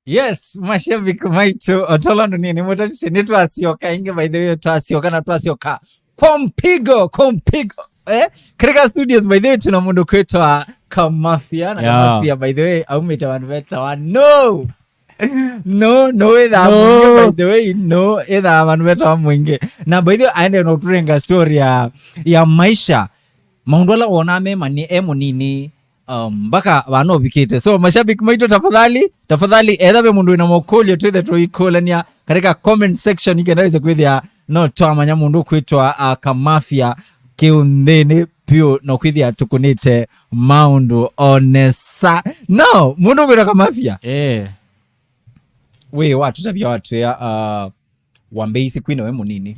Yes, mashabiki maitu otolondo nini mutafisi nitwasioka inge by the way twasioka na twasioka kwa mpigo katika studios by the way tuna mundu kwetwa Kamafia na Kamafia by the way aumita wanveta wa no by the way either wanveta wa mwingi na by the way aende noturenga story ya maisha maundola woname mani emu nini mpaka wano bikite. So mashabiki maitu tafadhali edhabe mundu ina mokolio tuweze tuikolania katika comment section ikenaweza kwithia no twamanya mundu kwitwa Kamafia kiundhini pio no kwithia tukunite maundu onesa no mundu kwitwa Kamafia we watu tabia watu ya wambeisi kwina we munini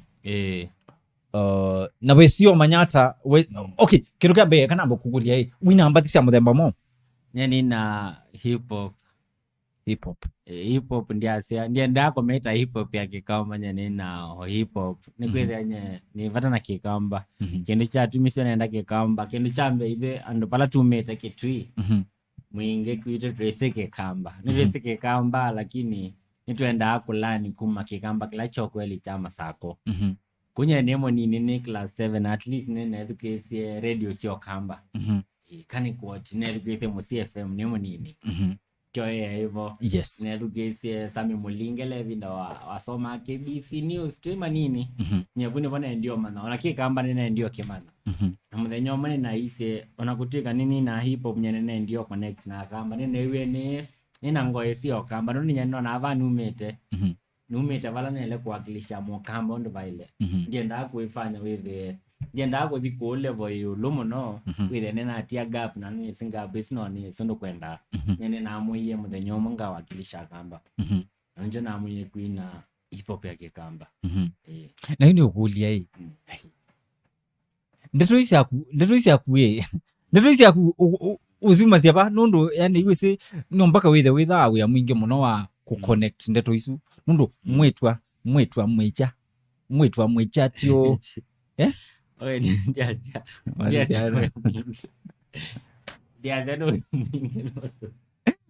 na we sio manyata we okay kitu kya be kana bokugulia hii wina ambatisi amuthemba mo nyani na hip hop ndiye ndako meta hip hop ya kikamba nyani na hip hop ni kweli nye ni vata na kikamba kindu cha tumisio naenda kikamba kindu cha mbe ibe ando pala tumeta kitui mwinge kuite trace kikamba ni trace kikamba lakini nituenda kulani kuma kikamba kila chokweli chama sako kunya nemo ni class 7 at least nene education radio sio kamba kani kuwatch ne education mo CFM nemo nini kyo hivyo yes ne education sami mulingele vinda wasoma KBC news twima nini nyevuni bwana ndio maana ona kikamba nene ndio kimana na mthenyo mane na ise onakutika nini na hip hop nene ndio connect na kamba nene iwe nina ngoye sio kamba nini nyano na avanu umete numeta vala nele kuwakilisha mokamba ndo baile ndienda kuifanya wewe ndienda ku biko level yo lomo no wewe nena atia gap na ni singa base no ni sondo kwenda nene na amuye muthenyo munga wakilisha kamba nje na amuye kuina hip hop yake kamba na yini ukulia hii ndetuisi yaku uzima ziapa nondo yani iwese no mpaka wewe awe ya mwingi muno wa ku connect ndeto isu nundo mwetwa mwecha tio oye ndia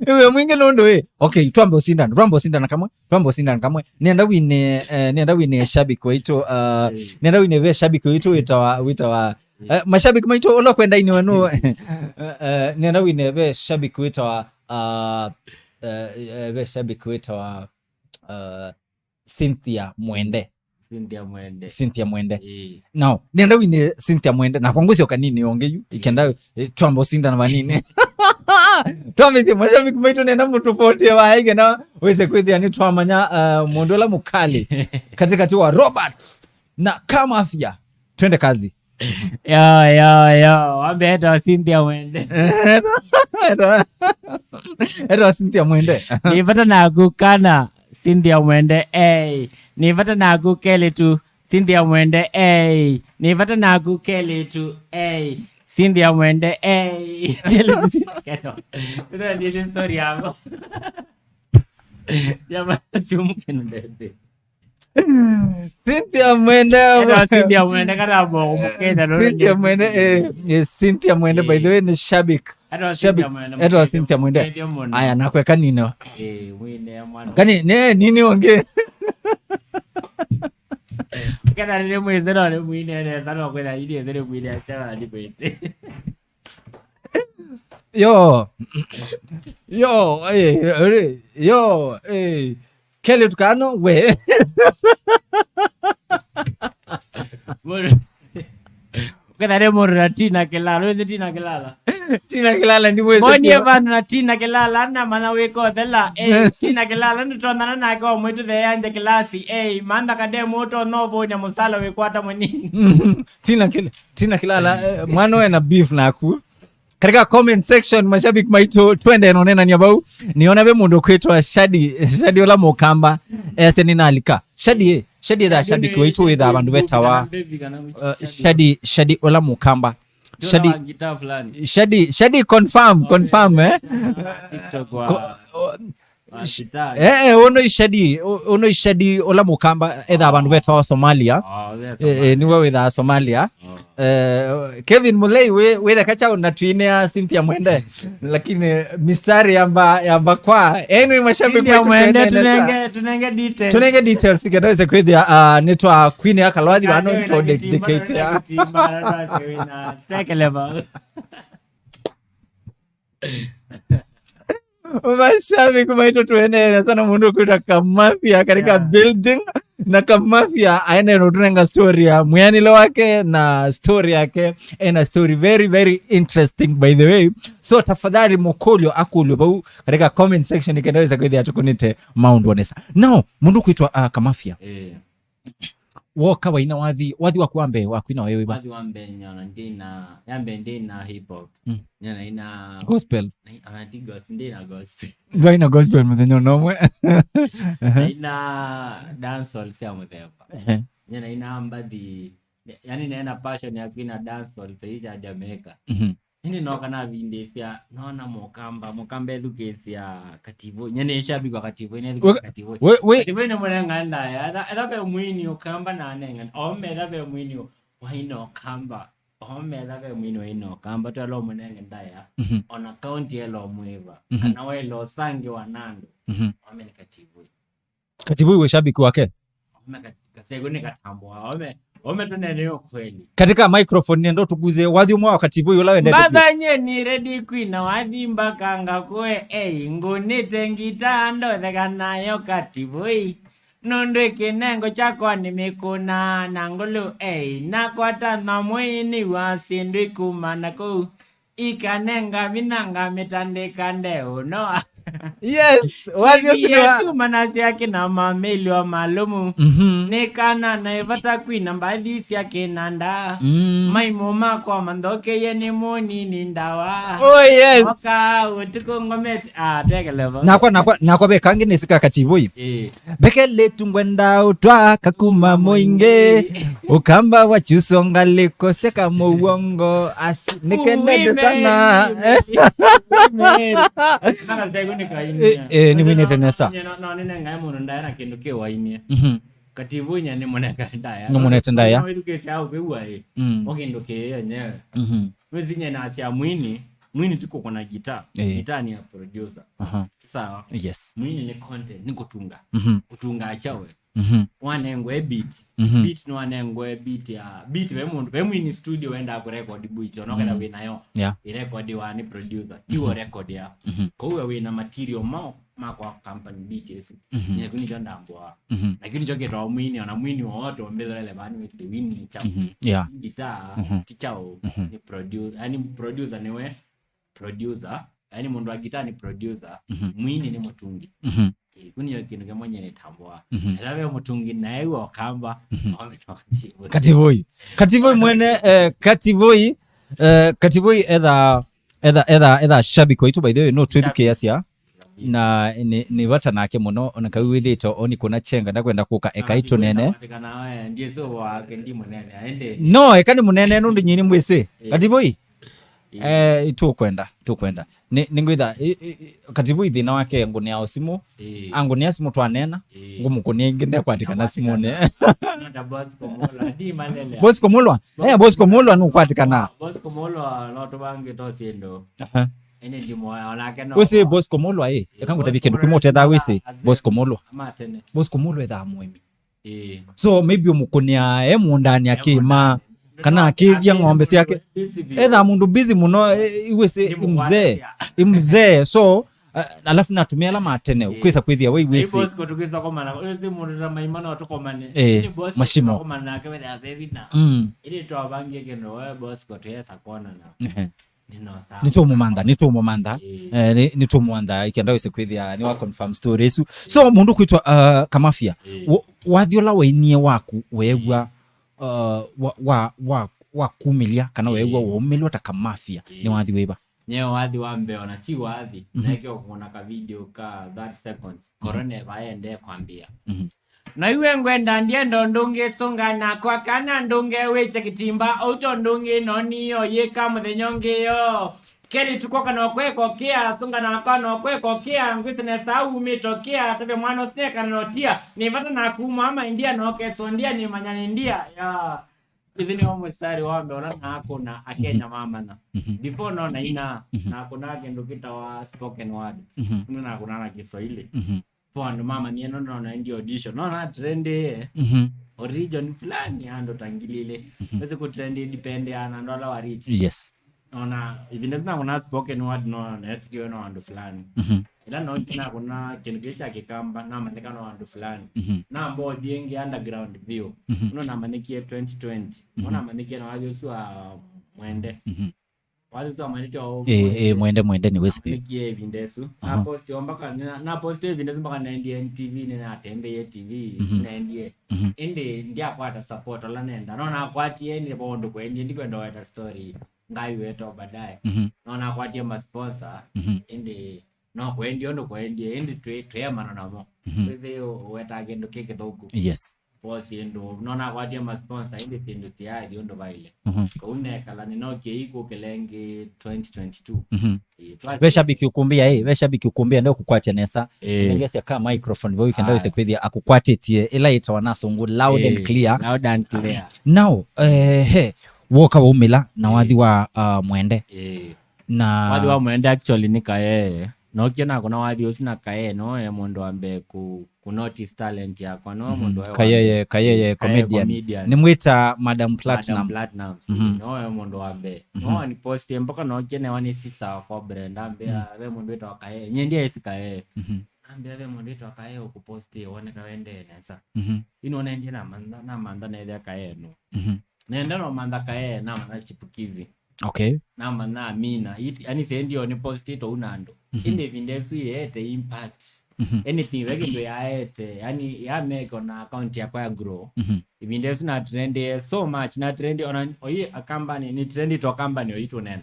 ewe mwingi nondo okay twambo sindana kamwe nenda wine shabiki wetu nenda wine ve shabiki wetu witawa mashabiki maito ola kwenda ini wanu nenda wine ve shabiki witawa ve shabiki witawa Cynthia Mwende now nenda wine Cynthia Mwende na kwangusi okanini ongeyu ikenda twambo sinda na manini twamisi mashabiki maitu nenda mtu fote wa haige na wese kwithia ni twamanya mondola mukali katikati wa Robert na Kamafia twende kazi yo wambe eto Cynthia Mwende eto Cynthia Mwende nipata na kukana Cynthia Mwende nipata na kukele tu Cynthia Mwende nipata na kukele tu Cynthia Mwende ndio story yako jamaa siumkenu ndebe Cynthia Mwende kana bo mkenda no Cynthia Mwende by the way ni shabik eto Cynthia Mwende aya nakweka nino kani nini onge kana nile mweze no mwine ne tano kwenda ili ndio mwine acha ndipo yo kele tukano we kana demo Tina Kelala ndi mweze monie bana na Tina Kelala na mana weko dela Tina Kelala ndotona na kwa mwetu the yanje klasi manda kademo to novo nya musala wekwata mwenini Tina Kelala mwana na beef naku katika comment section mashabiki maito twende nonena ni abau niona be mundu kwetwa Shadi ola mokamba ese nina alika Shadi da shabiki wetu with abandu betawa Shadi ola mokamba Shadi confirm ono ishadi ola mukamba etha abantu beta Somalia niwe witha Somalia Kevin Mulei we kacha na twine ya Cynthia Mwende lakini mistari yamba kwa enwi mashabiki wetu Mwende tunenge details ikadaweza kwithia nitwa Queen ya Kalwathi bano to dedicate ya mashabiki maito tuenene sana mundu kuita Kamafia katika building na Kamafia aina tunenga story ya mwianilo wake na story yake na story very very interesting by the way. So tafadhali mokolyo akulyo bau katika comment section ikendaweza kwithia tukunite Mount Onesa. Now mundu kuitwa Kamafia woka waina wathi wakuambe wakwina wewe ba wathi wambe nyana ndina hip hop nyana ina gospel anatigo ndina gospel ndina gospel mthenyo nomwe ina dancehall sia mthepa nyana ina ambadi yani nena passion ya kwina dancehall peija Jamaica ini noka na vindefia naona mokamba edukesia katibo nyene shabiki katibo ine katibo katibo ine mwenga ndaya adabe mwini okamba na nenga ome adabe mwini waino kamba ome adabe mwini waino kamba to lo mwenga ndaya on account yelo mweva kana welo sangi wanando ome katibo we shabiki wake ome kasego ni katambwa ome tunene kweli katika microphone ndo tuguze wathi umwe wakati boyo lawe ndete badanye ni ready queen wathi mbakanga kwe ngunite ngitando theganayo katiboi nundu kinengo chako nimekuna nangulu nakwata na mwini wa sindwi kumana ku ikanenga vinanga mitandika ndeo no yes wathi manasi yake na mameli wa malumu nekana na evata kwina mbadisi yake nanda maimo mako mandoke yene moni nindawa yes oka utuko ngomete tegelevo nakwa bekangi nisika katiboi bekele tungwenda utwa kakuma moinge ukamba wachusonga likoseka muwongo nikendede sana ni winete nesa no nene muno ndaya kindu ke wainie katibu nya ni moneka ndaya no moneta ndaya no eduke chao ke uai okindu ke yenyewe wezinye na acha mwini tuko kuna gitaa ni ya producer sawa yes mwini ni content ni kutunga achawe wanengwe beat no wanengwe beat ya beat we mwini studio wenda ku record buicho no kada we nayo record wa ni producer tiwo record ya ko we na material kwa company beat yesu nye kuni jonda mbwa lakini joke to mwini ona mwini wote mbelele bani we win chao guitar tichao ni producer yani producer niwe producer yani mundu wa gitaa ni producer mwini ni mutungi kuni yokindu kemonye ni tambwa elabe mutungi naye wakamba katiboi mwene katiboi etha shabiko itu by the way no tweduke yasia na ni wata nake muno onaka withito oni kuna chenga ndakwenda kuka EKAI TUNEENE ndiye so wake ndi munene aende no ekani munene nundu nyini mwese katiboi tukwenda ningwitha katiboi thina wake nguni ya simu anguni ya simu twanena ngumukunia ingi ndekwandika na simu ne Bosco Mulwa nukwatikana Bosco Mulwa no tubange to siendo ene ndimo onake no wese Bosco Mulwa ekangu tabike ndukimote tha wese Bosco Mulwa etha mwemi so maybe umukunia mundani akima kana akithia ng'ombe ciake etha mundu busy muno iwese imzee so alafu natumia la matene kwisa kwithia we wese Bosco tukisa komana wese mundu na maimana watukomane ni mashimo komana ke wetha baby na ili to abangie keno we Bosco tuyesa kona na nitumumanda ikienda wese kwithia ni wa confirm stories so mundu kwitwa Kamafia wathiola wainie waku wegwa wa kumilia kana wegwa womilwa ta Kamafia ni wathi weba nyeo wathi wambe ona ti wathi nakio kuona ka video ka 30 seconds korone baende kwambia na iwe ngwenda ndiendo ndungi sunga na kwa kana ndunge weche kitimba auto ndungi noniyo yeka muthenyongeyo keli tukoka na kweko kia sunga na kono kweko kia ngwisi na sau mitokea tabe mwana snake anotia ni vata na kuma ama india no keso ndia ni manyani india ya hizi ni homo sari wambe ona na ako na akenya mama na before no na ina na kuna kendo kita wa spoken word na kuna na Kiswahili pondo mama ni no na ndio audition no na trende origin fulani ando tangilile basi ku trend depende ana ndola wa reach yes ona even if na kuna spoken word no na SQ no ando fulani ila no tena kuna kingecha kikamba na mandika no ando fulani na mbo dienge underground view no na maniki 2020 ona maniki na wale swa mwende wale swa maniki au mwende ni wesi pia nikie vindesu na post ombaka na post vindesu mpaka na NTV na atembe ye TV na ndie ende ndia kwata support la nenda naona kwatie ni bondo kwenye ndiko ndo weta story ngai weto baadaye naona kwatie ma sponsor ende no kwenye ndo kwenye ende twe mana namo bese weta gendo keke dogo yes bosi endo naona kwatie ma sponsor ende tindo tiadi ndo baile kaune kala ninoke iko kelenge 2022 Veshabiki ukumbia ndio kukwacha nesa ngesi aka microphone bo weekend ise kwithia akukwatetie ila itawana songo loud and clear now woka umila na wathi wa mwende na wathi wa mwende actually ni kae no kiona kuna wathi usina kae no mondo ambe ku notice talent yako no mondo kaye comedian ni mwita Madam Platinum no mondo ambe no ni post mpaka no kene wani sister kwa Brenda ambe we mondo wetu kae nyendie isikae ambe we mondo wetu kae ukupost one kaende nesa ino nende na manda na ile kae no nenda no manda kae na manda chipukizi okay na manda amina yani sendi ni post ito unando inde vindesu yete impact anything wege ndo yaete yani ya make on account yako ya grow vindesu na trend so much na trend ona oyi a company ni trend to company oito nena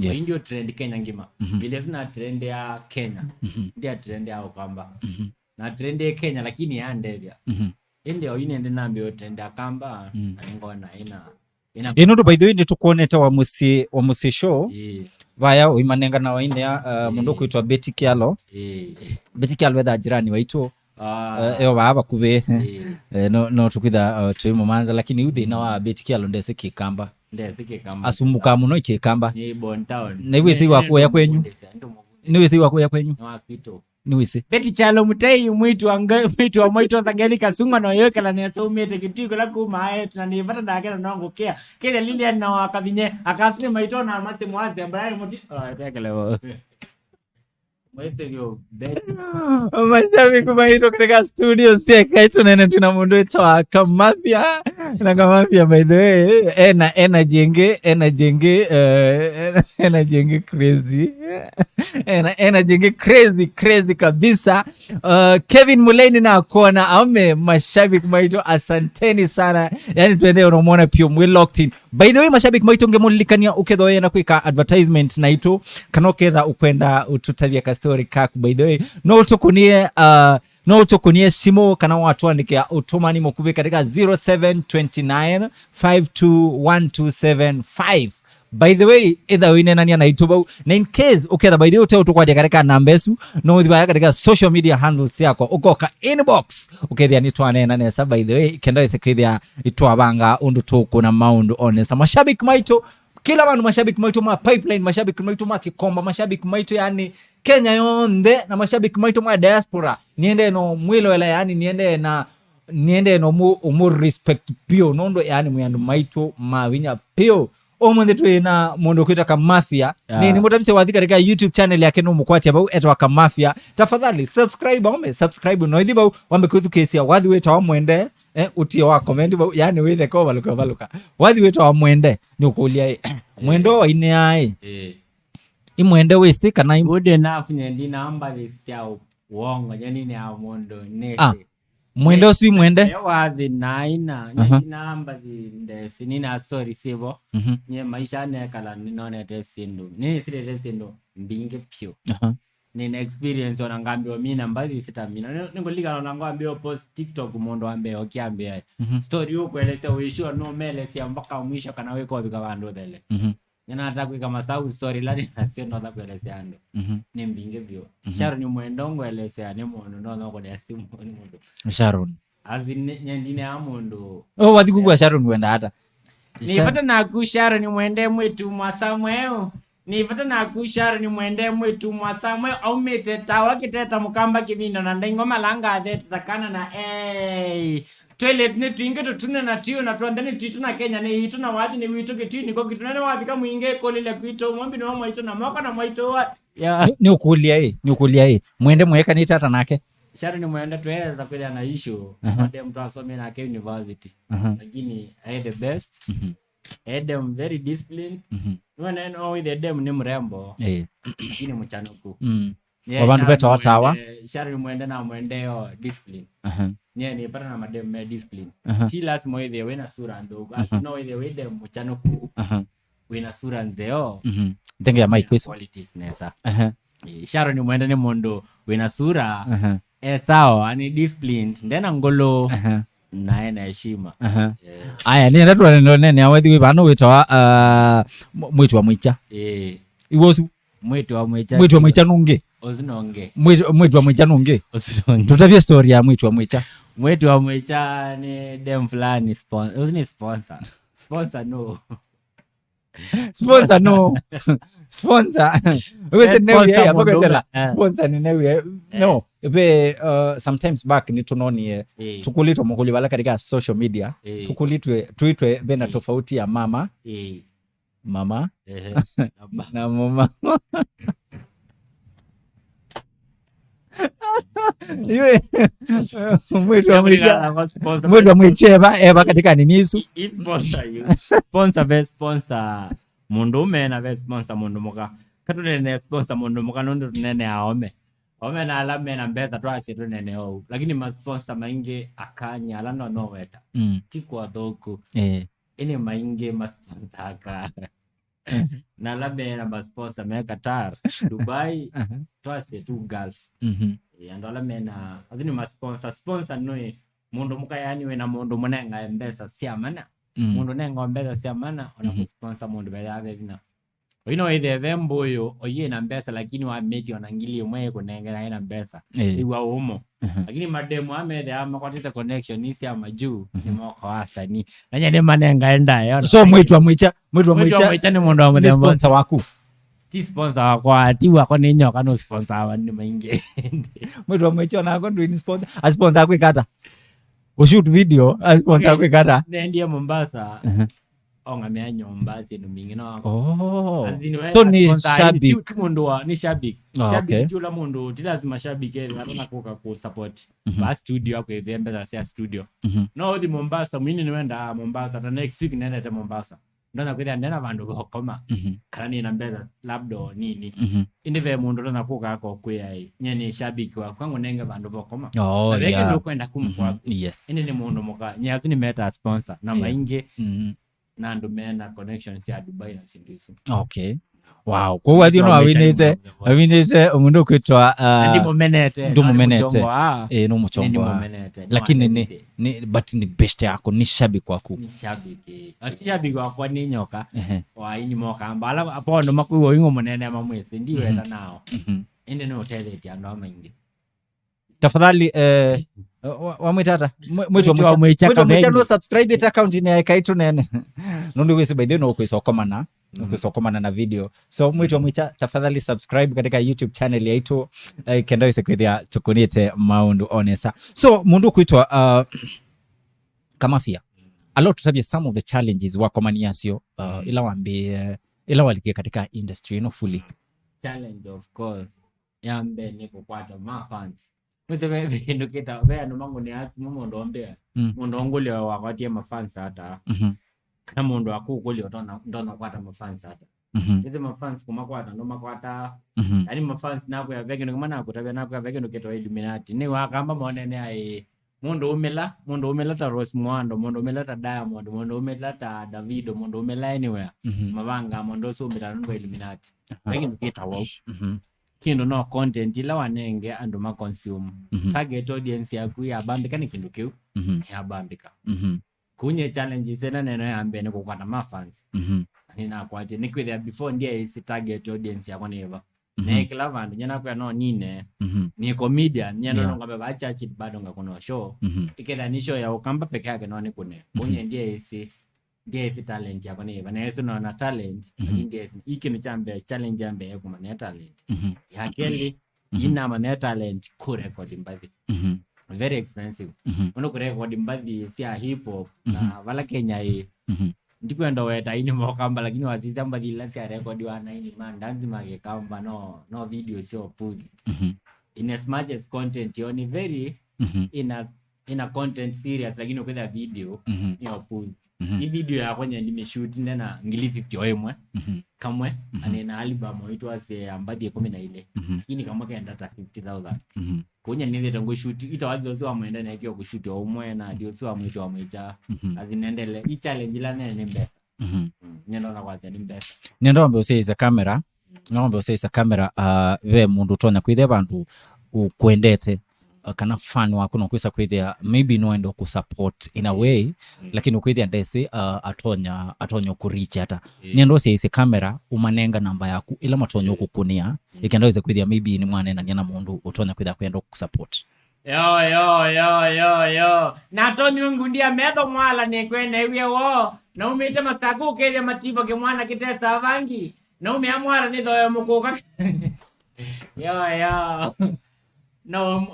yes ndio trend Kenya ngima vindesu na trend ya Kenya ndio trend ya Okamba na trend ya Kenya lakini ya ndevya ende oyinende nambe trend ya Kamba ngona ina ndo by the way nitukuoneta wa musi show vaya uimanenga na waine ya mundu kuitwa Betty Kialo Betty Kialo wetha jirani waitu eo baba kube no tukwitha tuimo manza lakini uthi na wa Betty Kialo ndese kikamba asumuka muno ikikamba ni Bontown ni wisi wako ya kwenyu ni wisi Betty Kialo mutai mwitu wa mwitu zangeli kasunga no yokela ne so umete kitiko la kuma yetu na nivata dakena nongo kia kile Lilian na wakabinye akasime maito na amase mwazi ambaye muti tekele mwese vyo Betty mashabiki maito katika studio si EKAI TUNEENE tuna mundu wetu wa Kamafia na Kamafia by the way ena jenge crazy ena jenge crazy kabisa Kevin Muleni na kona ame mashabiki maito asanteni sana yani tuende unamuona pia mwe locked in by the way mashabiki maito ngemulikania ukedhoe na kuika advertisement na ito kanoketha ukwenda ututavia story kaku by the way no utukunie simu kana watu andikia utumani mokube katika 0729 52125 by the way either wine nani anaituba na in case uketha by the way utukwaje katika nambesu no udibaya katika social media handles yako ukoka inbox ukethia nitwane nane sa by the way kenda isekethia itwabanga undu tuku na maundu onesa mashabiki maito kila bandu mashabiki maito ma pipeline mashabiki maito ma Kikomba mashabiki maito yani Kenya yonde na mashabiki maito ma diaspora niende no mwilo wela yani niende no mu respect pio nondo yani muyandu maito mawinya pio omwende tuina mondo kuita Kamafia ni mutabise wathi katika YouTube channel yake no mukwati abau etwa Kamafia tafadhali subscribe no ithiba wambe kuthukesia wathi weta wa mwende utio wa comment yani wethe ko baluka wathi weta wa mwende ni ukulia mwendo ine ai imwende wisi kana good enough nyendi namba sia uongo yani ni a mondo nese mwendo si mwende wathi naina namba ndesi nina sorry sivo nye maisha ne kala ninone tesindu ni sire tesindu mbinge pio nina experience ona ngambio mina mbazi sitamina ngoliga ona ngambio post TikTok mondo ambe okiambia story uko elete uishwa no mele si ambaka mwisho kana weko bika bandu dele Yana hata kama sababu story lani na sio ndo kuelezea ndo. Ni mbinge vyo. Sharon ni mwendongo elezea ni mundu ndo kwa ya simu ni mundu. Sharon. Azine nyandine amundu. Wathikugwa Sharon wenda hata. Nipata na kushara ni mwende mwetu mwa Samuel. Nipata na kushara ni mwende mwetu mwa Samuel. Au meteta wakiteta mukamba kibindo na ndengoma langa adete takana na toilet ni tuinge tutune na tiyo na tuandani titu na Kenya ni hito na wadi ni wito kitu ni kwa kitunane wafika muinge koli le kuito mwambi ni wamo hito na mwaka na mwaito wa ni ukulia mwende mweka ni tata nake Sharon ni mwende tuweza kwele na issue mwende mtu asome na ke university lakini I had the best I had them very disciplined when I know with them ni mrembo lakini mchanuku wabandu beta watawa Sharon ni mwende na mwende yo discipline ni pata na madem discipline tilas moide wena sura ndogo no with them mchanuku wena sura ndeo ndenge ya mic qualities nesa Sharon ni mwende ni mondo wena sura sawa ani disciplined ndena ngolo nae na heshima aya ni ndatu nene awethi bano witwa mwitu wa mwicha iwosu mwitu wa mwicha nunge ozinonge mwitu wa mwicha nunge tutavia story ya mwitu wa mwicha ni dem fulani sponsor no sponsor wewe newe ya bakatela sponsor ni newe no be sometimes back ni tunoni tukulitwa mukuli wala katika social media tuitwe bena tofauti ya mama na mama iwe mwitu wa mwicheba eba katika ninisu sponsor mundu umena ve sponsor mundu muka katunene sponsor mundu muka nundu tunene aome na alame na mbeza twasi tunene hou lakini ma sponsor maingi akanya alano noweta tikwa thoku ini maingi ma sponsor aka na alame na ma sponsor me Qatar Dubai twasi tu Gulf ando alame na azini ma sponsor no mundu muka yani we na mundu munenga mbeza siamana mundu nenga mbeza siamana ona kusponsor mundu bya vina ile vembo yo oye na mbesa lakini wa meti onangili mwe kunengera ina mbesa iwa umo lakini mademu amede ama kwatita connection isi ama juu ni moko asani nanya ne manenga enda yo so mwitu wa mwicha ni mundu wa mdembo sponsor waku ti sponsor wako ati wako ni nyoka no sponsor wa ni mainge mwitu wa mwicha na ko ni sponsor a sponsor akwikata o shoot video a sponsor akwikata ndiye Mombasa ongamea nyomba zenu mingi no so ni shabiki mundu ni shabiki jula mundu lazima shabiki anataka ku support ba studio yako evembe za sia studio no di Mombasa mwini niwenda Mombasa na next week nenda ta Mombasa ndana kwenda ndana vandu bakoma kana na mbeza labda nini indive mundu ndana kuka kwa kwai nyeni shabiki wa kwangu nenge vandu bakoma na veke ndo kwenda kumkwa yes ine ni mundu muka nyazi ni meta sponsor na maingi na ndo mena connections ya Dubai na Sindisu. Okay. Wow. Kwa wathi no awinite umundu kwitwa ndimo menete no muchongo lakini ni but ni best yako ni shabiki wako ni shabiki wako ni nyoka wa ini moka mbala apo ndo makuwo ingo munene mamwese ndiwe ta nao ende no tele ya ndo maingi tafadhali wamwitata mwitu wa mwicha no subscribe it account ni EKAI TUNEENE nundu wese by the no kwisokomana na video so mwitu wa mwicha tafadhali subscribe katika YouTube channel yetu kenda wese kwithia tukunite maundu onesa so mundu kwitwa Kamafia a lot tutabia some of the challenges wakomaniasio ila walikia katika industry no fully challenge of course yambe ni kukwata fans mwese bebe ndoketa bea no mangu ni asi mundo ombea mundo ngule wakwatie mafans hata kama mundo akukuli ndona kwata mafans hata hizo mafans kumakwata ndo makwata yani mafans nako ya vege ndo maana kutabia nako ya vege ndo keto Illuminati ni wakamba monene ai mundo umela ta Rose Mwando mundo umela ta Diamond mundo umela ta Davido mundo umela anywhere mabanga mundo so umela ndo Illuminati vege ndo keto wao kindu no content ila wanenge andu ma consume target audience yaku ya bambika ni kindu kiu ya bambika kunye challenge sena neno ya ambene kukwata ma fans ninakwate nikwithia before ndiye isi target audience yakwa niva na kila vandu nyana kwa no nine ni comedian nyana ngombe bacha chit bado ngakono show ikenda ni show ya ukamba peke yake no nikune unye ndiye isi talent yakwa niva na yesu no na talent ndiye iki ni chambe challenge ambe yako man talent yakeli ina man talent ku record mbadi very expensive uno ku record mbadi sia hip hop na wala Kenya ndikwenda weta ini mokamba lakini wazizi mbadi lasi record wana ini man danzi mage kamba no video sio puzi in as much as content yoni very in a content serious lakini ukenda video ni puzi hii video ya kwenye nimeshoot ndena ngili 50 oyemwe kamwe anena album itwa se ambadi 11 lakini kama kaenda hata 50,000 kwenye nile tango shoot itawazi zo amenda na yake kushoot omwe na ndio sio amwito amwecha azinendele hii challenge la nene mbesa nyendo na kwate ni mbesa nyendo ambe useiza camera ngombe useiza camera ve mundu tonya kwithe bantu ukwendete kana fan wako no kwisa kwithia maybe no endo ku support in a way lakini kwithia ndese atonya ku reach hata nyendo useiza camera umanenga namba yaku ila matonyo kukunia ikenda weze kwithia maybe ni mwana na nyana mundu utonya kwithia kwenda ku support yo na tonyo ngundia medo mwala ni kwene iwe wo na umite masaku kele mativo ke mwana kitesa vangi na umeamwala ni doyo mukuka yo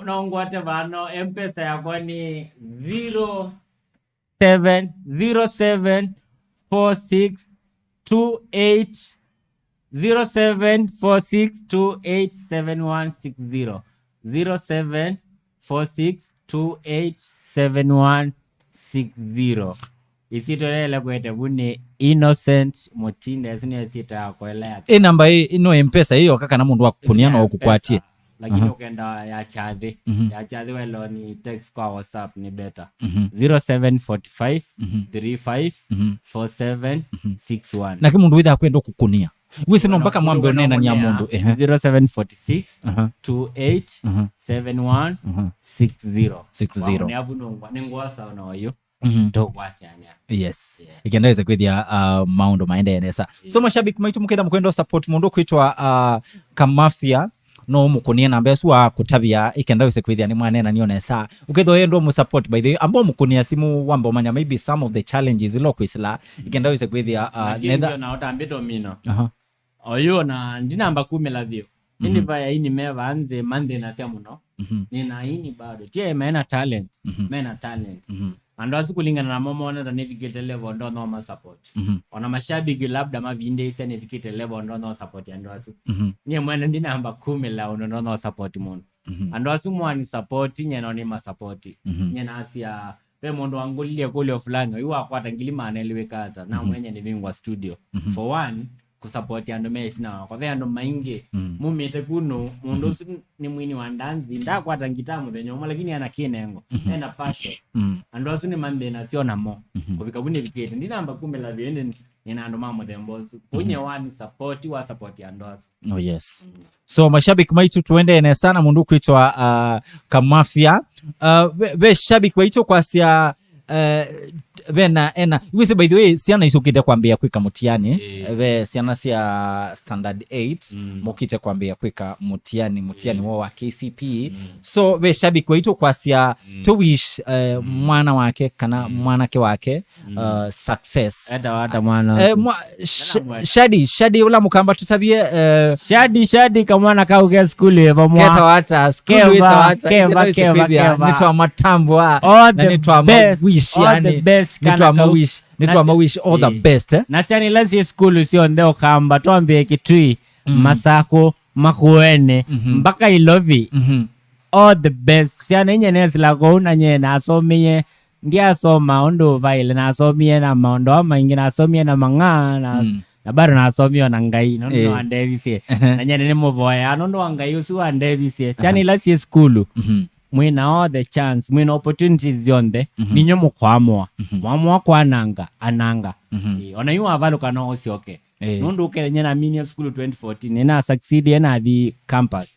no ngwate vano mpesa yako ni 0746287160 0746287160 isitolele kwete bune Innocent Motinde sine sita koelea namba hii no mpesa hiyo kaka na mundu wakuniana okukwatie lakini ukenda ya chadhi welo ni text kwa WhatsApp ni better 0745 354761 na kimundu witha kwenda kukunia wisi no mpaka mwambe nena ni ya mundu 0746 287160 ni avunongwa ningwasa unayo yes ikendaweza kwithia maundo maende enesa so mashabiki maitu mukenda mkwenda support mundu kwitwa Kamafia no mukunia na mbesu wa kutabia ikendaweza kwithia ni mwanena nionesa uketho yendo mu support by the ambo mukunia simu wambo manya maybe some of the challenges ilo kwisila ikendaweza kwithia nether na otambito mino oyo na ndinamba 10 lavio ini vaya ini meva anze mande na tia muno nina ini bado tie mena talent ando asikulingana na mama wana navigate level ndo no support ona mashabiki labda mavinde isa navigate level ndo no support ando asu nye mwana ndi namba 10 la ndo no support muno ando asu mwani support nye no ni ma support nye na asia pe mondo angulie kule fulani iwa kwata ngilima aneliweka hata na mwenye ni bingwa studio for one kusupport ando mesh na kwa vya ando maingi mumite kuno mundu ni mwini wa ndanzi ndakwata ngitamu benyoma lakini ana kinengo ena passion ando asuni mambe na siona mo kubika bune vikete ndi namba 10 la biende nina ando mamo dembosu kunye wani support ando asu yes so mashabiki maitu tuende ene sana mundu kuitwa Kamafia be shabiki maitu kwa sia vena ena wisi by the way siana isukite kwambia kwika mutiani ve siana sia standard 8 mokite kwambia kwika mutiani wao wa KCP so ve shabiki wetu kwa sia to wish mwana wake kana mwanake wake success hata mwana shadi ula mukamba tutabie shadi kama mwana kauke school evo mwa keta wacha school keva nitwa matambo na nitwa wish yani nitwa mawish all the best na siani lazi school sio ndeo kamba tuambie kitui masako makuene mpaka ilovi all the best siani nye nesi lako unanye na asomie ndia soma ondo vaile na asomie na maondo ama ingi na asomie na manga na bado na asomie na ngai nondo andevise na nye nene movoya nondo wangai usu andevise siani lazi school mwina all the chance mwina opportunities yonde ninyo mukwamwa mwamwa kwananga ananga ona yu avalo kana osioke nundu ukenya na mini school 2014 ena succeed ena the campus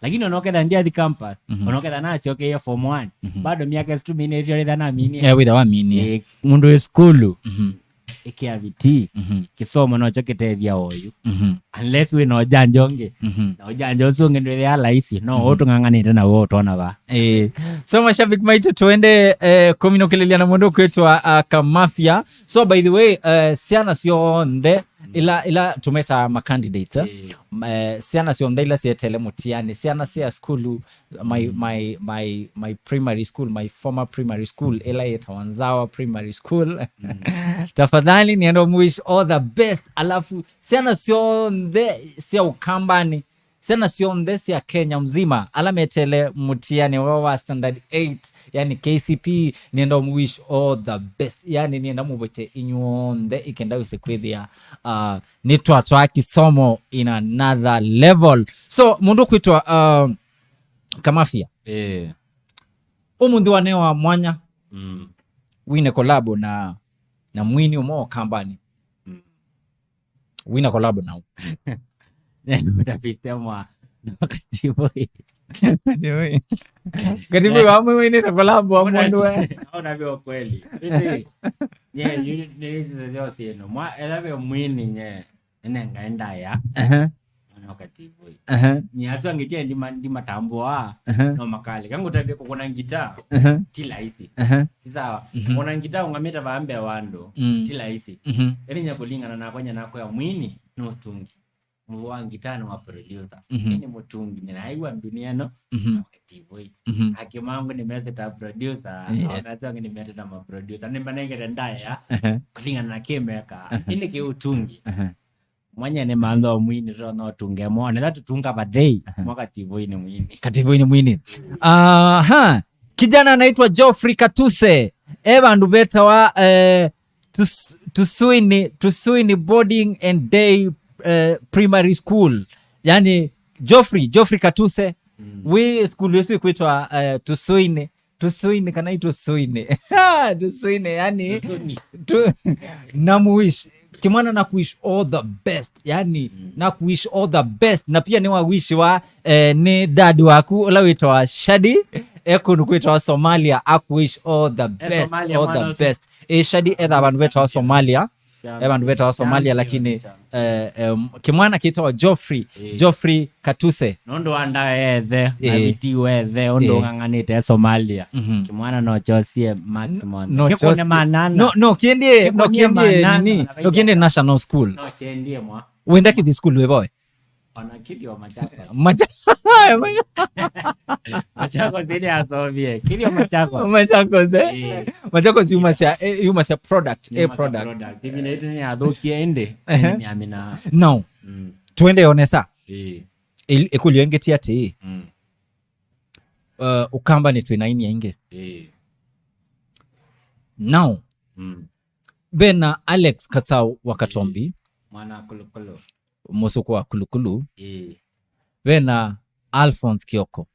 lakini onokeda ndia the campus onokeda na asioke ya form 1 bado miaka 2 minutes yale na mini with our mini mundu school ikia viti kisomo nocho kitethia oyu unless we no janjonge no janjo sunge ndio ya laisi no utung'ang'anite na wewe utona ba so mashabiki maitu tuende kominokelelea na mundu kwetwa Kamafia. So by the way siana sionthe ila tumeta ma candidate siana sionthe ila sietele mutiani siana sia school my primary school, my former primary school ila itawanzawa primary school tafadhali niendo wish all the best. Alafu siana sionthe sia ukambani sana sionthe sia Kenya mzima alametele mutiani wa standard 8 yani KCP nienda wish all the best yani nienda mubete inyuonthe ikenda wise kwithia nitwa kisomo in another level. So mundu kwitwa Kamafia umundu wanewa mwanya wine kolabo na mwini umo kambani wina kolabo na utapitemwa wakatiboi katiboi wame wine na kolabo wa mwandu we unavyo kweli nye nilisi zio eno mwa elave mwini nye nengaenda ya wakatiboi nye aso angitia ndima tambua no makali kangu tabi kukuna ngita tila isi kisawa kuna ngita ungamita vaambe wando tila isi eni nyakulingana na kwanya nako ya mwini no tungi mwangitano wa producer ni mutungi ni haiwa dunia no wakatiboi hakimangu ni metheta producer wanatanga ni metheta ma producer ni manenge ndaya kulingana na kimeka ile ke utungi mwanya ni mando mwini ro no tunge mo na tutunga badei wakatiboi ni mwini katiboi ni mwini kijana anaitwa Geoffrey Katuse bandu beta wa tusuini boarding and day primary school yani Geoffrey Katuse we school yesu kwitwa tusuini kana tusuini tusuini yani namuwish kimwana na kuish all the best yani na kuish all the best na pia ni wa wish wa ni dad waku la witwa Shadi ekunu kwitwa Somalia akuish all the best all the best Shadi etha bandu betwa Somalia bandu betwa Somalia lakini kimwana kitwa Geoffrey Katuse nondo anda ethe na biti wethe ondo ng'ang'anite Somalia kimwana no chosie maximum kikone manana no kiendie nini national school no chendie mwa wenda kithi school we boy ona kidio Machakos zidi asovie kidio Machakos you must product a product hivi ni adhokia ende ni amina no tuende onesa ekuliengetia ati ukamba ni twinaini inge now bena Alex Kasau wakatombi mwana kulukulu musuko wa kulukulu bena Alphonse Kioko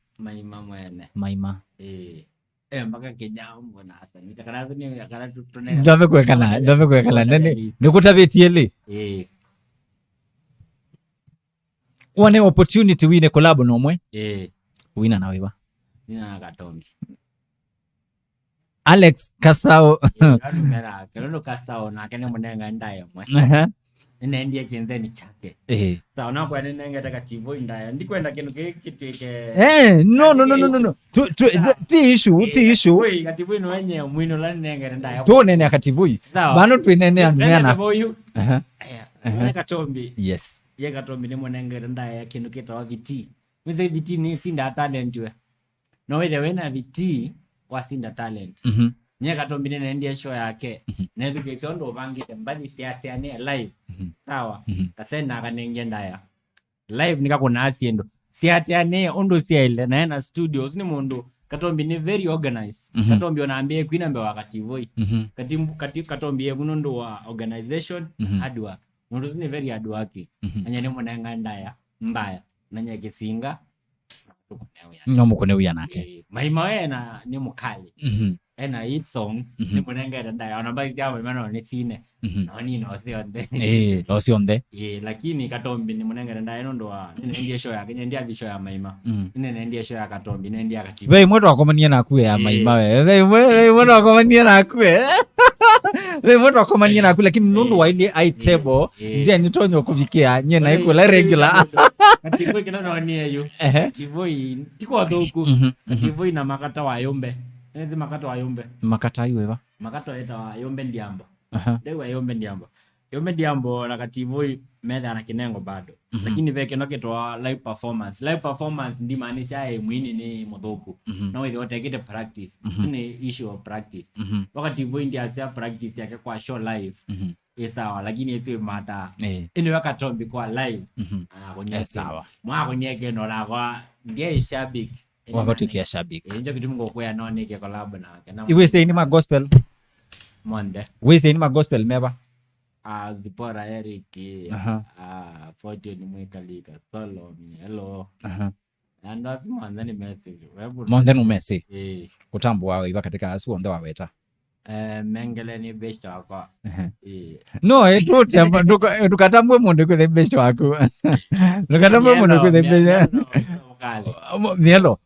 maima mpaka kijambo na hasa nitakarazo ni yakara tutone ndove kwekala nene nikutavitie one opportunity wine collab nomwe wina na wewa nina Katombi Alex Kasau mera kelolo Kasau na kene munenga ndaye mwe nene ndiye kinzeni chake sawa na kwa nene ngetaka tivo ndaya ndikwenda kinu kitike no ti issue we kativu ino wenye mwino la nene ndaya to nene akativui bano twinene andumena Katombi yes ye Katombi ni munenga ndaya kinu kitwa viti wize viti ni sinda talent we no we wena viti wasinda talent nye Katombi nene ndiye show yake nezu kisondo vangite mbali siatiane live sawa kasenda kanenge ndaya live nikakuna asiendo siatiane ondo siaile na studios ni mundu Katombi ni very organized Katombi onaambie kwinambe wakati voi Katombi ebunondo wa organization hard work mundu ni very hard work anyane munanga ndaya mbaya nanye kisinga nomukone uya nake maima wena ni mukali ena hit song ni munanga ndaya onamba ikiamo imano ni sine noni no sionde osionde lakini Katombi ni munanga ndaya nondo wa ndiye show yake ndiye show ya maima ndiye show ya Katombi ndiye akatibu we mweto akomania na kuwe ya maima we mweto akomania na kuwe we moto akomania na kula lakini nundu wa ile ai table ndiye nitonyo kuvikia nye na ikula regular Kativoi kina ni eyo Kativoi tiko athuku Kativoi na makata wa yombe ezi makata wa yombe makata ayo eva makata eta wa yombe ndiambo dewa yombe ndiambo na Kativoi metha na kinengo bado lakini veke no kitwa live performance ndi maanisha mwini ni muthuku no we wote kite practice ni issue of practice wakati Voi ndi asia practice yake kwa show live sawa lakini isi mata ino wakatombi kwa live sawa mwa konyeke no la kwa ndiye shabik wabatukia shabik njo kitu mungu kwa no ni ke collab na iwe say ni ma gospel monde we say ni ma gospel meba Zipora Eric Fortune Mwikalika Solo hello and that's mondani message mondani message kutambu wawe iba katika asu ndo waweta mengele ni best wako no etote ndukatambwe mundu ku the best wako ndukatambwe mundu ku the best mielo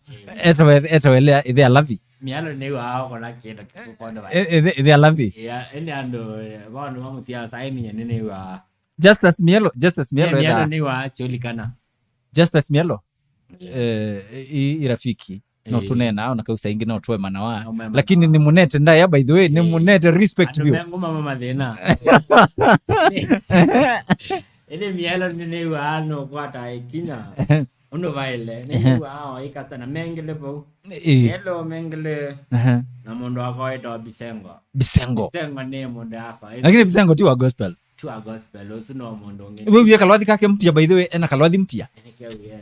etawelea ithe alavi mialo ni wao kona kindo kikondo ba ithe alavi ende ando bano mamusia saini nene wa Justus mielo mialo ni wa cholikana Justus mielo irafiki no tunena ona kausa ingi no twe mana wa lakini ni munete ndaya by the way ni munete respect you ngoma mama thena ene mialo ni wa no kwata ikinya uno vaile ni wa ikatana mengele po hello mengele na mondo akaita bisengo ni mondo hapa lakini bisengo tu wa gospel usino mondo ngene wewe kalwathi kake mpya by the way ena kalwathi mpya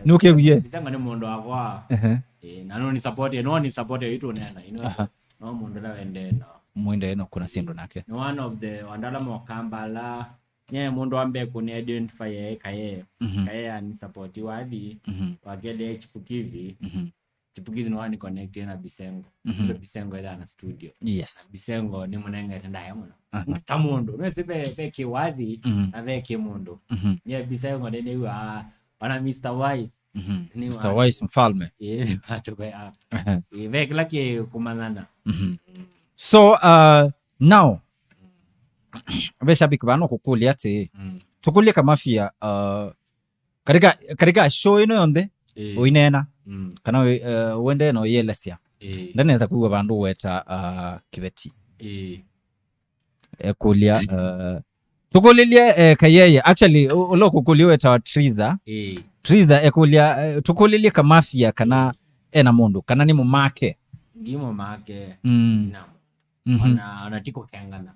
ni ukewie bisengo ni mondo akwa na no ni support itu nena no mondo la wende no mwende no kuna sindo nake no one of the wandala mokambala nye mondo ambe kuni identify EKAI ni support wathi wakele chipukizi no ani connect na bisengo bisengo ila na studio yes bisengo ni munenge tendaya muno tamundo mesibe peke wathi na veke mundo nye bisengo ni wa wana Mr. Wise Mr. Wise mfalme atoka veke lake kumanana so now beshabiki bano kukulia ati tukulie Kamafia katika show ino yonde oinena kana wende no yelesia ndaneza kuwa bandu weta kibeti kulia tukulilie kayeye actually ulo kukulia weta Triza ekulia tukulilie Kamafia kana ena mundu kana ni mumake ndimo make ona tiko kengana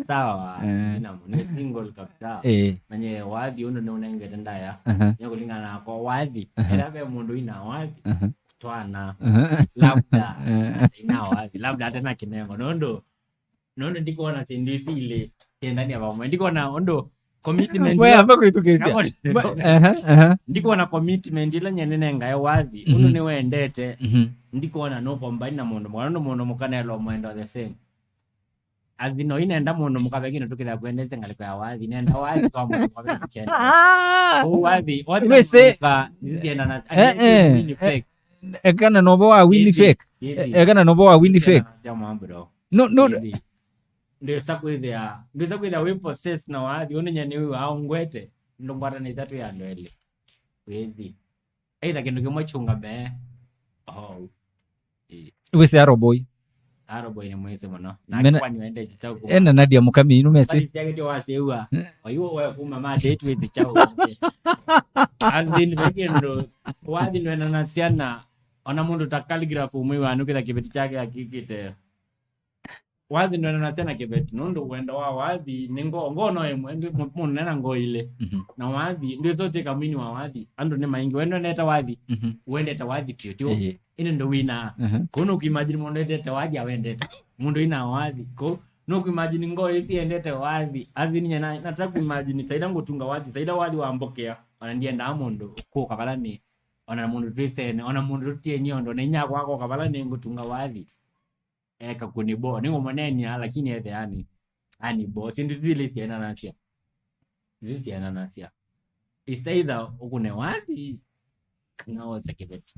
sawa ni single kabisa nanye wathi uno ne unenge ndaya nyakulingana kwa wathi erabe mundu ina wathi twana labda ina wathi labda tena kinengo nondo ndiko na sindisi ile ndani ya bamwe ndiko na ondo commitment wewe hapa kuitukezia ndiko na commitment ile nyenene ngaye wathi uno ne wendete ndiko na no combine na mundu mukanelo mwendo the same azino inaenda mundu mukabegino tukira kwendeze ngaliko ya wathi nenda wathi kwa mundu mukabegino chenda wathi we say nzienda na fake ekana nobo wa Winnie fake no ndio sakwithia we possess na wathi unonya ni wewe aungwete ndongwata ni tatu ya ndwele wethi either kindu kimwe chunga be we say Aroboy ni mweze muno na kwa niende chitao enda Nadia Mukami numese yake waseua oyo wewe kuma ma date with chao azin bekendo wathi nwena na siana ona mundu ta calligraph umwe wanu kitha kibeti chake akikite wathi nwena na siana kibeti nundu wenda wa wathi ningo ngono emwe mundu nena ngo ile na wathi ndio zote kamini wa wathi ando ne maingi wenda neta wathi wenda ta wathi kyo ine ndo wina kono ukimagine mundu ndete wathi awendete mundu ina wathi ko no kuimagine ngo isi endete wathi azini nyana nataka kuimagine saida ngotunga wathi saida wathi waambokea ona ndiye nda mundu ko kabala ni ona mundu twisene ona mundu tieni ondo nenya kwako kabala ni ngotunga wathi eka kunibo ningo moneni lakini ete ani bo sindu zile tiena nasia isaida ukune wathi kana wose kibeti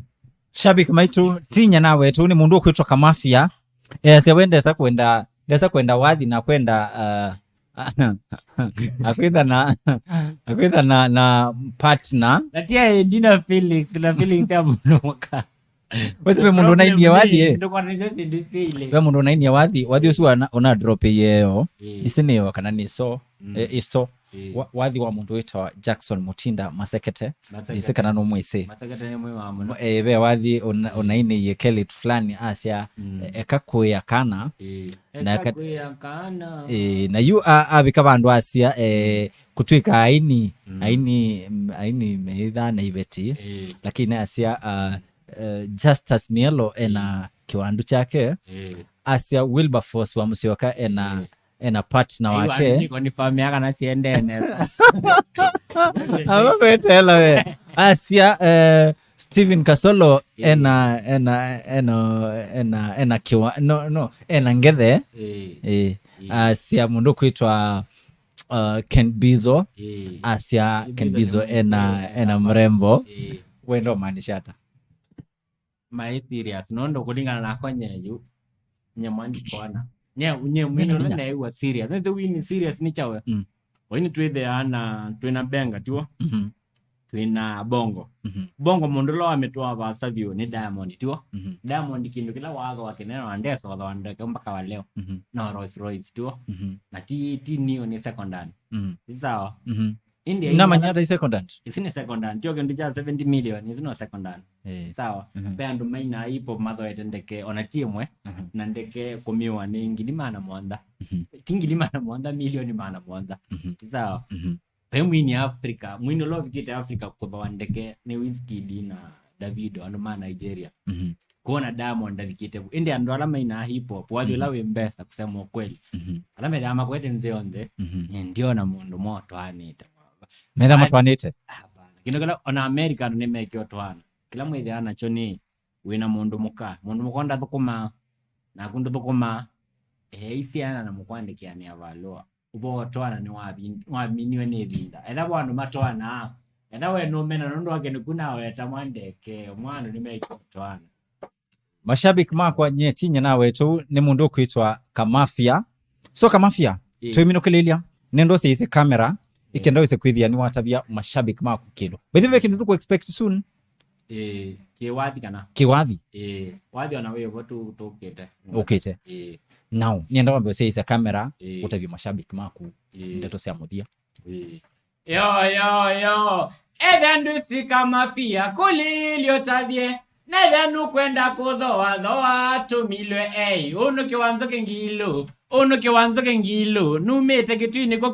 shabiki maitu tinya nawe tu ni mundu kwitwa Kamafia Sia we ndesa kwenda wathi na kwenda akwitha na partner natia ndina feelings ya munoka wese mundu unainie wathi ndo kwa nizesi ndisile we mundu unainie wathi ucio una drop yeo isi niyo kana ni iso wathi wa mundu witwa Jackson Mutinda Masekete isi kana no mwisi Masekete ni mwe wa muno we wathi unainie kelit fulani asia ekakuya kana na yu abika bandu asia kutwika aini meitha na ibeti lakini asia Justus Mielo ena kiwandu chake asia Wilberforce wa Musyoka ena partner wake niko ni famia kana siendene abakwetela we asia Steven Kasolo ena kiwa ena ngethe asia mundu kwitwa Ken Bizo asia Ken Bizo ena mrembo wendo manishata my serious nondo kulingana na konyeju nyamandi kona nye mwino na ewa serious nese wini serious ni chawe wini twethe ana twina benga tuo twina bongo bongo mundu lo ametoa basa vyo ni Diamond tuo Diamond kindu kila waga wakinena wandeso wadondeka mpaka wa leo na Rolls Royce tuo na ti niyo ni secondary sawa India na manyata i secondary isini secondary tio kindu cha 70 million isino secondary sawa bando maina ipo matho etendeke ona tiemwe na ndeke komiwa ni ngilima na mwanda tingilima na mwanda milioni mana mwanda sawa pe mwini Africa mwini love kite Africa kwa ndeke ni Wizkid na Davido ando ma Nigeria kuona Diamond ndikite India ndo alama ina hip hop wadi lawe mbesa kusema ukweli alama ya makwete nzeonde ndio na mundu moto anita mera matwanite kino kala ona America ndo nimeke otwana kila mwezi ana choni wina mundu mukonda thukuma na kundu thukuma isiana na mukwandike ni avaloa ubo otwana ni wabiniwe ni vinda enda bwandu matwana enda we no mena ndo wake ni kuna weta mwandeke mwana nimeke otwana mashabiki makwa nyetinya nawe tu ni mundu kwitwa Kamafia so Kamafia twiminokilelia nendo seise camera ikenda wese kwithia ni watabia mashabiki makwa kilo bethe kindu tuko expect soon kiwathi kana kiwathi wathi ona wewe watu tokete okete now nienda wambe seise camera utabia mashabiki makwa ndeto cia muthia yo evandu si Kamafia kulilio tavie Nevenu kwenda kuthoa tumilwe unu kiwanzo kengilo numete kitwini kwa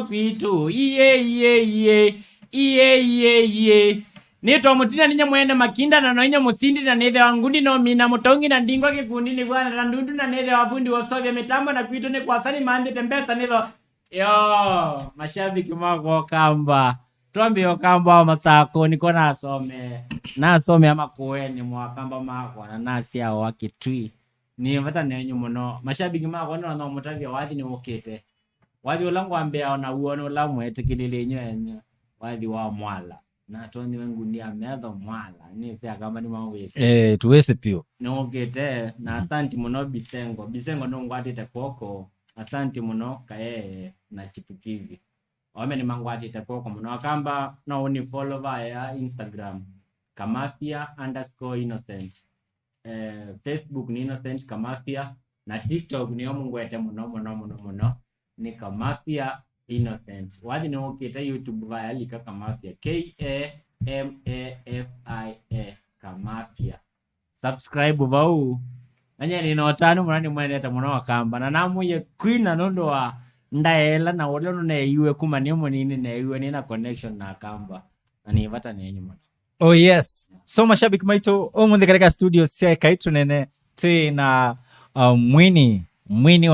kwitu iye nitwa Mutina ninya mwene makinda na noinya musindi na nethe wangundi no mina mutongi na ndingwa kikundi ni bwana na ndundu na nethe wabundi wasovya mitambo na kwitu ni kwa sani mande tembesa nethe yo mashabiki mako kamba tuambi okamba wa masako niko nasome ama kuweni mwakamba mako na nasi hao wakitui ni vata nenyu muno mashabiki mako no mutavya wathi ni ukite wathi ulangu ambia ona uone ulamu etikilile nyenye wathi wa mwala na toni wengu ni amedho mwala ni sia kama ni mawese tuwese pio ni ukite na asanti muno bisengo no ngwati te koko asanti muno kae na chipukizi wame ni mangwati tekoko muno akamba no uni follow via Instagram Kamafia_innocent Facebook ni innocent Kamafia na TikTok ni omungwete muno ni Kamafia innocent wadi ni okita YouTube via lika Kamafia KAMAFIA Kamafia subscribe vau anya ni notanu murani mweneta muno akamba na namuye queen anondo wa ndaela na wole no neiwe kuma ni monini neiwe ni na connection na kamba ani vata ni nyuma oh yes so mashabiki maito omunde katika studio cia EKAI TUNEENE tuna mwini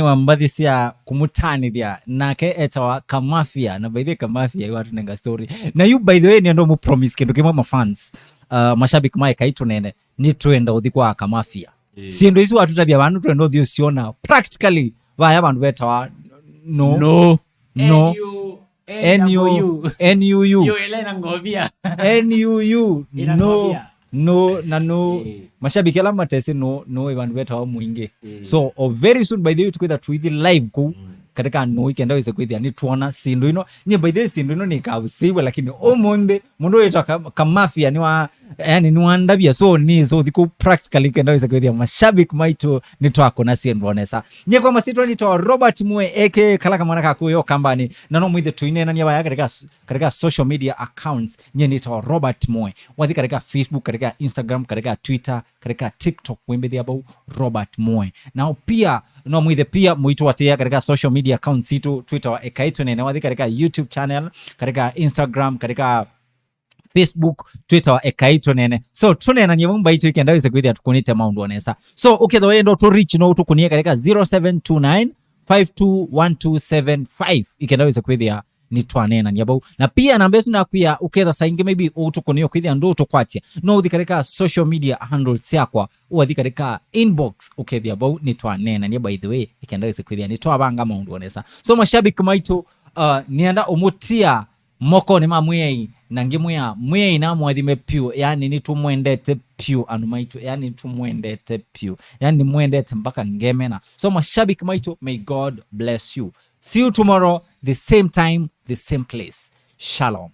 wa mbathi cia kumutanithia nake etawa Kamafia na by the Kamafia watu nenga story na you by the way ni ndo mu promise kindu kimwe ma fans mashabiki ma EKAI TUNEENE ni twenda uthi kwa Kamafia siendo isu watu tabia bantu twenda uthi usiona practically vaya bantu betawa no NUU NUU yo elena ngovia NUU no no mashabiki ala matese no evandu betwa mwingi so very soon by the way tukwitha twithi live ku katika no ikenda wese kwithia ni tuona sindu ino nye by the way sindu ino ni kausiwe lakini omonde mundu wetwa Kamafia ni wa yani ni wandabia so thiku practically kenda wese kwithia mashabiki maitu ni twako na sindu onesa nye kwa masitwa ni to Robert Mwe aka kala kamana kakuyo kambani na no mwithe tuine na nyaba katika social media accounts nye ni to Robert Mwe wathi katika Facebook katika Instagram katika Twitter katika TikTok wembe about Robert Mwe na pia no mwithe pia mwitu watia katika social media accounts itu Twitter wa EKAI TUNEENE wathi katika YouTube channel katika Instagram katika Facebook Twitter wa EKAI TUNEENE so tunena nye mumba itu ikenda wese kwithia tukunite maundu onesa so uketho wendo to reach no tukunie katika 0729 521275 ikenda wese kwithia ni twanena nyabau na pia namba yesu nakuya uketha saingi maybe utukunio kwithia ndo tukwatia no uthi katika social media handles yakwa uthi katika inbox ukethia bau ni twanena nyabau by the way ikenda wese kwithia ni twabanga maundu onesa so mashabiki maitu nienda umutia moko ni mamwei na ngimwea mwei na mwathime piu yani ni tumwendete piu anu maitu yani tumwendete piu yani mwendete mpaka ngemena so mashabiki maitu may God bless you. See you tomorrow, the same time, the same place. Shalom.